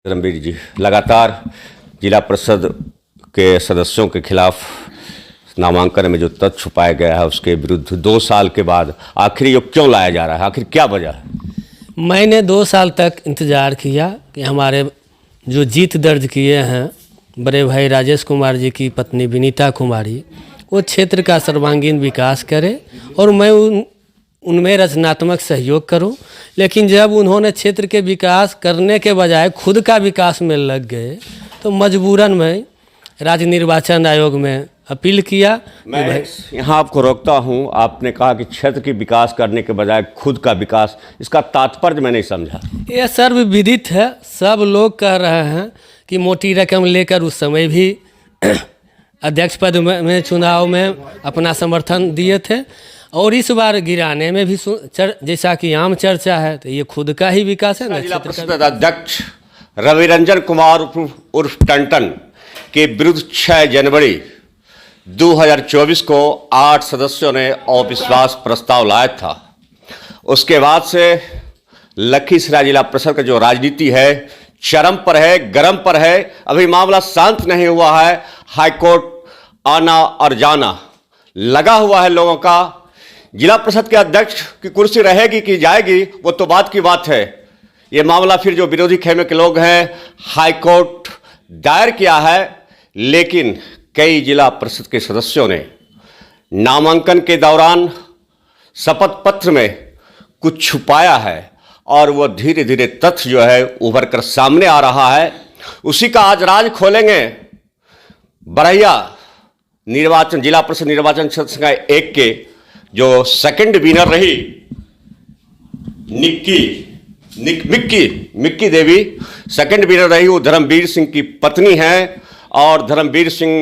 धर्मवीर जी, लगातार जिला परिषद के सदस्यों के खिलाफ नामांकन में जो तथ्य छुपाया गया है उसके विरुद्ध 2 साल के बाद आखिर ये क्यों लाया जा रहा है, आखिर क्या वजह है? मैंने 2 साल तक इंतज़ार किया कि हमारे जो जीत दर्ज किए हैं बड़े भाई राजेश कुमार जी की पत्नी विनीता कुमारी, वो क्षेत्र का सर्वांगीण विकास करे और मैं उनमें रचनात्मक सहयोग करूं। लेकिन जब उन्होंने क्षेत्र के विकास करने के बजाय खुद का विकास में लग गए तो मजबूरन मैं राज्य निर्वाचन आयोग में अपील किया। मैं यहाँ आपको रोकता हूँ। आपने कहा कि क्षेत्र की विकास करने के बजाय खुद का विकास, इसका तात्पर्य मैं नहीं समझा। यह सर्वविदित है, सब लोग कह रहे हैं कि मोटी रकम लेकर उस समय भी अध्यक्ष पद में चुनाव में अपना समर्थन दिए थे और इस बार गिराने में भी जैसा कि आम चर्चा है तो ये खुद का ही विकास है ना। जिला परिषद अध्यक्ष रविरंजन कुमार उर्फ टंटन के विरुद्ध 6 जनवरी 2024 को 8 सदस्यों ने अविश्वास प्रस्ताव लाया था। उसके बाद से लखीसराय जिला परिषद का जो राजनीति है चरम पर है, गरम पर है। अभी मामला शांत नहीं हुआ है। हाईकोर्ट आना और जाना लगा हुआ है लोगों का। जिला परिषद के अध्यक्ष की कुर्सी रहेगी कि जाएगी वो तो बात की बात है। ये मामला फिर जो विरोधी खेमे के लोग हैं हाईकोर्ट दायर किया है, लेकिन कई जिला परिषद के सदस्यों ने नामांकन के दौरान शपथ पत्र में कुछ छुपाया है और वो धीरे धीरे तथ्य जो है उभर कर सामने आ रहा है। उसी का आज राज खोलेंगे। बरैया निर्वाचन जिला परिषद निर्वाचन क्षेत्र संख्या 1 के जो सेकंड विनर रही मिक्की देवी सेकंड विनर रही, वो धर्मवीर सिंह की पत्नी है और धर्मवीर सिंह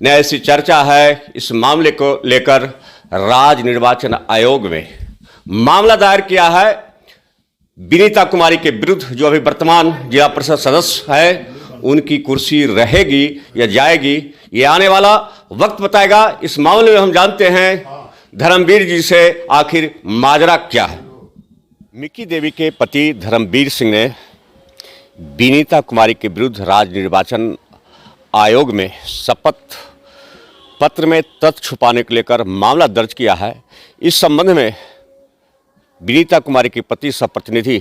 ने ऐसी चर्चा है इस मामले को लेकर राज्य निर्वाचन आयोग में मामला दायर किया है विनीता कुमारी के विरुद्ध, जो अभी वर्तमान जिला परिषद सदस्य है। उनकी कुर्सी रहेगी या जाएगी ये आने वाला वक्त बताएगा। इस मामले में हम जानते हैं धर्मवीर जी से आखिर माजरा क्या है। मिक्की देवी के पति धर्मवीर सिंह ने विनीता कुमारी के विरुद्ध राज्य निर्वाचन आयोग में शपथ पत्र में तथ्य छुपाने को लेकर मामला दर्ज किया है। इस संबंध में विनीता कुमारी के पति सह प्रतिनिधि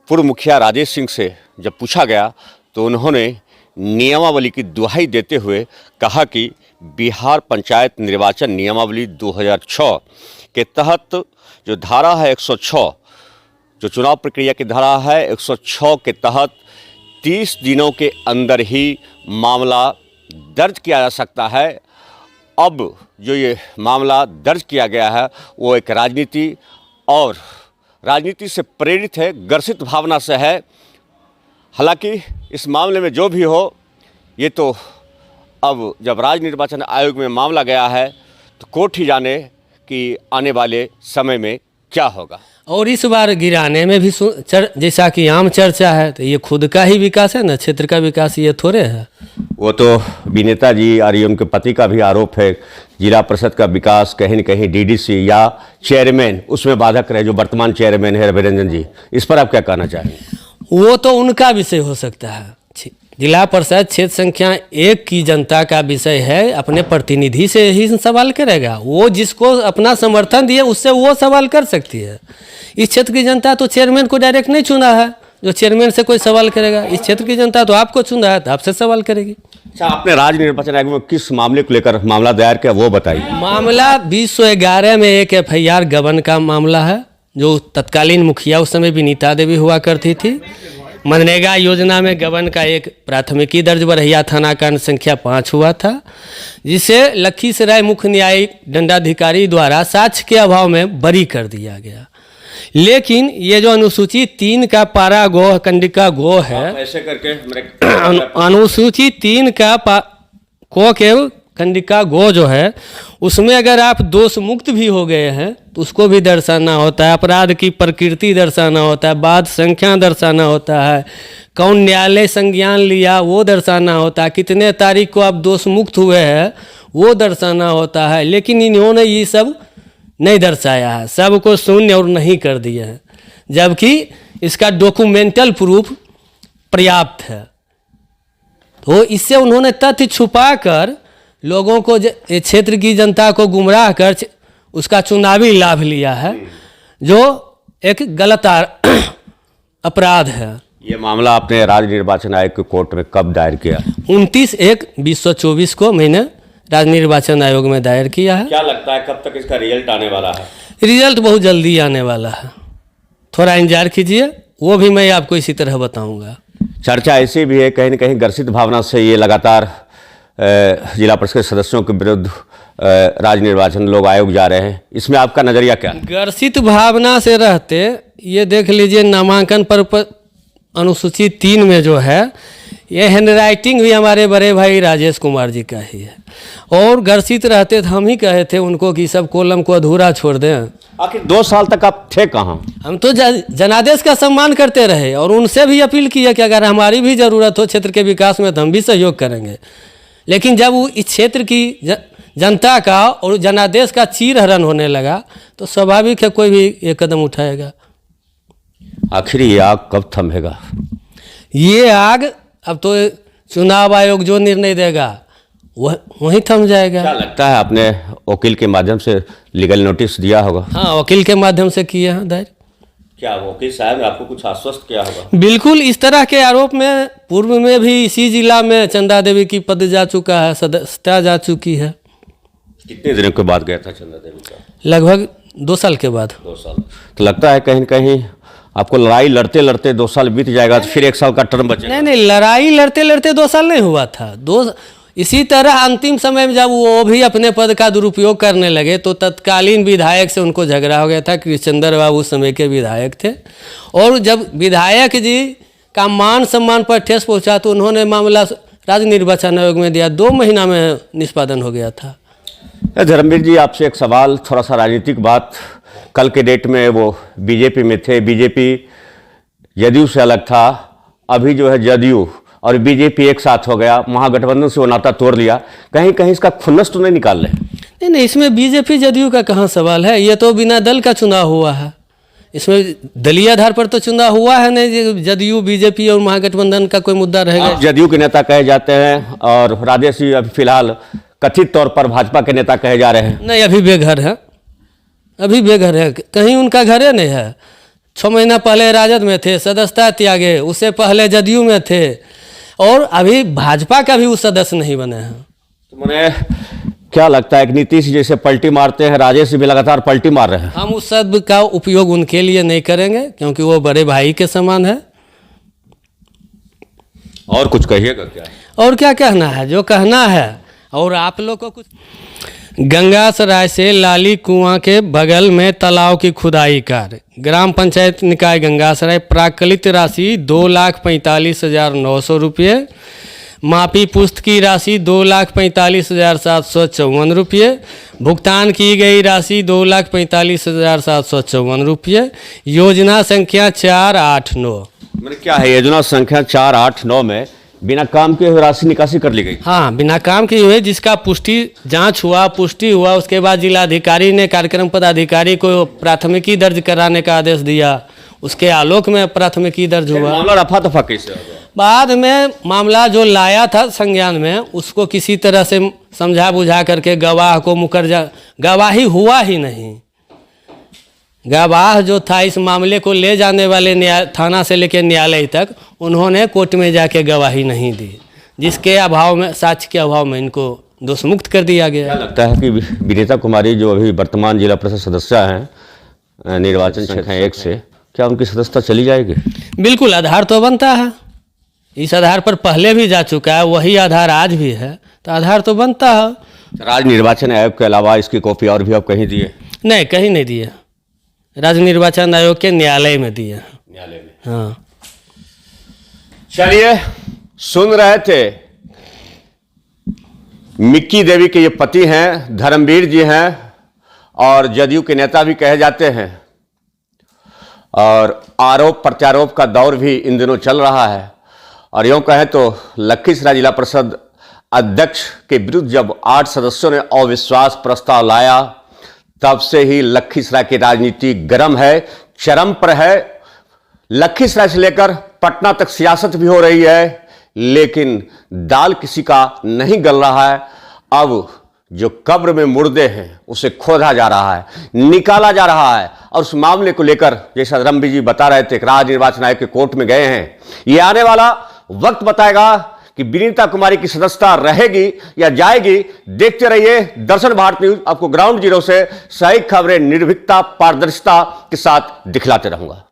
पूर्व मुखिया राजेश सिंह से जब पूछा गया तो उन्होंने नियमावली की दुहाई देते हुए कहा कि बिहार पंचायत निर्वाचन नियमावली 2006 के तहत जो धारा है 106, जो चुनाव प्रक्रिया की धारा है 106 के तहत 30 दिनों के अंदर ही मामला दर्ज किया जा सकता है। अब जो ये मामला दर्ज किया गया है वो एक राजनीति से प्रेरित है, ग्रसित भावना से है। हालांकि इस मामले में जो भी हो, ये तो अब जब राज्य निर्वाचन आयोग में मामला गया है तो कोर्ट ही जाने कि आने वाले समय में क्या होगा। और इस बार गिराने में भी जैसा कि आम चर्चा है तो ये खुद का ही विकास है ना, क्षेत्र का विकास ये थोड़े है। वो तो विनीता जी और उनके पति का भी आरोप है जिला परिषद का विकास कहीं न कहीं डीडीसी या चेयरमैन उसमें बाधक रहे, जो वर्तमान चेयरमैन है रविरंजन जी। इस पर आप क्या कहना चाहेंगे? वो तो उनका विषय हो सकता है। जिला परिषद क्षेत्र संख्या 1 की जनता का विषय है, अपने प्रतिनिधि से ही सवाल करेगा। वो जिसको अपना समर्थन दिए उससे वो सवाल कर सकती है। इस क्षेत्र की जनता तो चेयरमैन को डायरेक्ट नहीं चुना है, जो चेयरमैन से कोई सवाल करेगा। इस क्षेत्र की जनता तो आपको चुना है तो आपसे सवाल करेगी। अच्छा, आपने राज्य निर्वाचन आयोग में किस मामले को लेकर मामला दायर किया वो बताइए। मामला 2011 में एक FIR गबन का मामला है, जो तत्कालीन मुखिया उस समय विनीता देवी हुआ करती थी। मनरेगा योजना में गबन का एक प्राथमिकी दर्ज बरैया थाना कांड संख्या 5 हुआ था, जिसे लखीसराय मुख्य न्यायिक दंडाधिकारी द्वारा साक्ष्य के अभाव में बरी कर दिया गया। लेकिन ये जो अनुसूची 3 का पारा गोह कंडिका गोह है, ऐसे करके अनुसूची 3 का को के खंडिका गो जो है उसमें अगर आप दोष मुक्त भी हो गए हैं तो उसको भी दर्शाना होता है। अपराध की प्रकृति दर्शाना होता है, बाद संख्या दर्शाना होता है, कौन न्यायालय संज्ञान लिया वो दर्शाना होता है, कितने तारीख को आप दोष मुक्त हुए हैं वो दर्शाना होता है। लेकिन इन्होंने ये सब नहीं दर्शाया है, सबको शून्य और नहीं कर दिया है। जबकि इसका डॉक्यूमेंटल प्रूफ पर्याप्त है। तो इससे उन्होंने तथ्य छुपाकर लोगों को ये क्षेत्र की जनता को गुमराह कर उसका चुनावी लाभ लिया है, जो एक गलत अपराध है। ये मामला आपने राज्य निर्वाचन आयोग के कोर्ट में कब दायर किया? 29/1/2024 को मैंने राज्य निर्वाचन आयोग में दायर किया है। क्या लगता है कब तक इसका रिजल्ट आने वाला है? रिजल्ट बहुत जल्दी आने वाला है, थोड़ा इंतजार कीजिए, वो भी मैं आपको इसी तरह बताऊंगा। चर्चा ऐसी भी है कहीं न कहीं ग्रसित भावना से ये लगातार जिला परिषद सदस्यों के विरुद्ध राज्य निर्वाचन लोग आयोग जा रहे हैं, इसमें आपका नजरिया क्या है? ग्रसित भावना से रहते ये देख लीजिए, नामांकन पर अनुसूची 3 में जो है ये हैंडराइटिंग भी हमारे बड़े भाई राजेश कुमार जी का ही है, और ग्रसित रहते तो हम ही कहे थे उनको कि सब कॉलम को अधूरा छोड़ दें। आखिर 2 साल तक आप थे कहाँ? हम तो जनादेश का सम्मान करते रहे और उनसे भी अपील किया कि अगर हमारी भी ज़रूरत हो क्षेत्र के विकास में तो हम भी सहयोग करेंगे, लेकिन जब वो इस क्षेत्र की जनता का और जनादेश का चीरहरण होने लगा तो स्वाभाविक है कोई भी ये कदम उठाएगा। आखिर ये आग कब थमेगा? ये आग अब तो चुनाव आयोग जो निर्णय देगा वहीं थम जाएगा। क्या लगता है आपने वकील के माध्यम से लीगल नोटिस दिया होगा? हाँ, वकील के माध्यम से किया है दायर। क्या वकील साहब ने आपको कुछ आश्वस्त किया होगा? बिल्कुल, इस तरह के आरोप में पूर्व में भी इसी जिला में चंदा देवी की पद जा चुका है, सदस्यता जा चुकी है। कितने दिनों के बाद गया था चंदा देवी का? लगभग 2 साल के बाद। 2 साल। तो लगता है कहीं न कहीं आपको लड़ाई लड़ते लड़ते 2 साल बीत जाएगा तो फिर 1 साल का टर्म बचेगा? नहीं, लड़ाई लड़ते लड़ते 2 साल नहीं हुआ था। इसी तरह अंतिम समय में जब वो भी अपने पद का दुरुपयोग करने लगे तो तत्कालीन विधायक से उनको झगड़ा हो गया था। कृष्णचंद्र बाबू उस समय के विधायक थे, और जब विधायक जी का मान सम्मान पर ठेस पहुंचा तो उन्होंने मामला राज्य निर्वाचन आयोग में दिया। 2 महीना में निष्पादन हो गया था। धर्मवीर जी, आपसे एक सवाल, थोड़ा सा राजनीतिक बात। कल के डेट में वो बीजेपी में थे, बीजेपी जदयू से अलग था, अभी जो है जदयू और बीजेपी एक साथ हो गया, महागठबंधन से वो नाता तोड़ लिया, कहीं कहीं इसका खुन्नस तो नहीं निकाल रहे? नहीं, इसमें बीजेपी जदयू का कहाँ सवाल है। ये तो बिना दल का चुनाव हुआ है, इसमें दलीय आधार पर तो चुनाव हुआ है नहीं। जदयू बीजेपी और महागठबंधन का कोई मुद्दा रहेगा? जदयू के नेता कहे जाते हैं और राजेश जी अभी फिलहाल कथित तौर पर भाजपा के नेता कहे जा रहे हैं। नहीं, अभी बेघर है, अभी बेघर है, कहीं उनका घर नहीं है। 6 महीना पहले राजद में थे, सदस्यता त्यागे, उससे पहले जदयू में थे, और अभी भाजपा का भी वो सदस्य नहीं बने हैं। तो मुझे क्या लगता है कि नीतीश जैसे पलटी मारते हैं, राजेश भी लगातार पलटी मार रहे हैं। हम उस शब्द का उपयोग उनके लिए नहीं करेंगे क्योंकि वो बड़े भाई के समान है। और कुछ कहिएगा क्या? और क्या कहना है, जो कहना है। और आप लोग को कुछ, गंगासराय से लाली कुआं के बगल में तालाब की खुदाई कार्य, ग्राम पंचायत निकाय गंगासराय, प्राकलित राशि 2,45,900 रुपये, मापी पुस्त की राशि 2,45,754 रुपये, भुगतान की गई राशि 2,45,754 रुपये। योजना संख्या 489। मैंने क्या है योजना संख्या 489 में बिना काम के राशि निकासी कर ली गई? हाँ, बिना काम के हुए, जिसका जांच हुआ, पुष्टि हुआ, उसके बाद जिलाधिकारी ने कार्यक्रम पदाधिकारी को प्राथमिकी दर्ज कराने का आदेश दिया, उसके आलोक में प्राथमिकी दर्ज हुआ। मामला रफा दफा कैसे हो गया? बाद में मामला जो लाया था संज्ञान में, उसको किसी तरह से समझा बुझा करके गवाह को गवाही हुआ ही नहीं। गवाह जो था इस मामले को ले जाने वाले थाना से लेकर न्यायालय तक, उन्होंने कोर्ट में जाके गवाही नहीं दी, जिसके अभाव में, साक्ष्य के अभाव में इनको दोष मुक्त कर दिया गया। क्या लगता है कि विनीता कुमारी जो अभी वर्तमान जिला परिषद सदस्य हैं निर्वाचन संख्या 1 से, क्या उनकी सदस्यता चली जाएगी? बिल्कुल, आधार तो बनता है, इस आधार पर पहले भी जा चुका है, वही आधार आज भी है, तो आधार तो बनता है। राज्य निर्वाचन आयोग के अलावा इसकी कॉपी और भी आप कहीं दिए? नहीं, कहीं नहीं दिए, राज्य निर्वाचन आयोग के न्यायालय में दिए। न्यायालय में? हाँ। चलिए, सुन रहे थे मिक्की देवी के ये पति हैं, धर्मवीर जी हैं, और जदयू के नेता भी कहे जाते हैं, और आरोप प्रत्यारोप का दौर भी इन दिनों चल रहा है। और यूँ कहें तो लखीसराय जिला परिषद अध्यक्ष के विरुद्ध जब 8 सदस्यों ने अविश्वास प्रस्ताव लाया, तब से ही लखीसराय की राजनीति गर्म है, चरम पर है। लखीसराय से लेकर पटना तक सियासत भी हो रही है, लेकिन दाल किसी का नहीं गल रहा है। अब जो कब्र में मुर्दे हैं उसे खोदा जा रहा है, निकाला जा रहा है। और उस मामले को लेकर जैसा धर्मवीर जी बता रहे थे, राज्य निर्वाचन आयोग के कोर्ट में गए हैं। ये आने वाला वक्त बताएगा कि विनीता कुमारी की सदस्यता रहेगी या जाएगी। देखते रहिए दर्शन भारत न्यूज, आपको ग्राउंड जीरो से सही खबरें निर्भीकता पारदर्शिता के साथ दिखलाते रहूंगा।